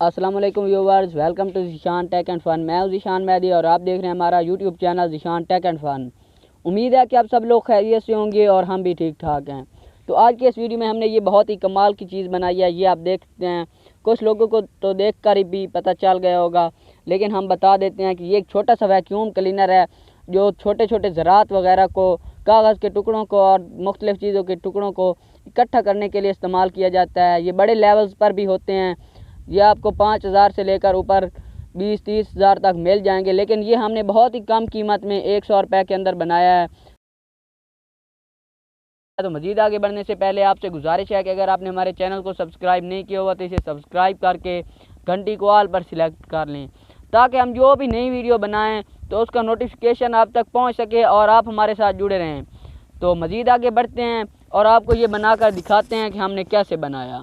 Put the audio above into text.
अस्सलाम वालेकुम viewers, welcome to Zeeshan tech and fun. मैं हूं ज़ीशान मैदी और आप देख रहे हैं हमारा YouTube channel Zeeshan tech and fun. उम्मीद है कि आप सब लोग खैरियत से होंगे और हम भी ठीक ठाक हैं। तो आज के इस वीडियो में हमने ये बहुत ही कमाल की चीज़ बनाई है। ये आप देखते हैं, कुछ लोगों को तो देख कर ही भी पता चल गया होगा, लेकिन हम बता देते हैं कि ये एक छोटा सा वैक्यूम क्लीनर है जो छोटे छोटे ज़रात वगैरह को, कागज़ के टुकड़ों को और मुख्तलिफ़ चीज़ों के टुकड़ों को इकट्ठा करने के लिए इस्तेमाल किया जाता है। ये बड़े लेवल्स पर भी होते हैं। ये आपको 5,000 से लेकर ऊपर 20-30 हज़ार तक मिल जाएंगे, लेकिन ये हमने बहुत ही कम कीमत में 100 रुपये के अंदर बनाया है। तो मज़ीद आगे बढ़ने से पहले आपसे गुजारिश है कि अगर आपने हमारे चैनल को सब्सक्राइब नहीं किया हुआ तो इसे सब्सक्राइब करके घंटी को ऑल पर सिलेक्ट कर लें, ताकि हम जो भी नई वीडियो बनाएं तो उसका नोटिफिकेशन आप तक पहुंच सके और आप हमारे साथ जुड़े रहें। तो मज़ीद आगे बढ़ते हैं और आपको ये बनाकर दिखाते हैं कि हमने कैसे बनाया।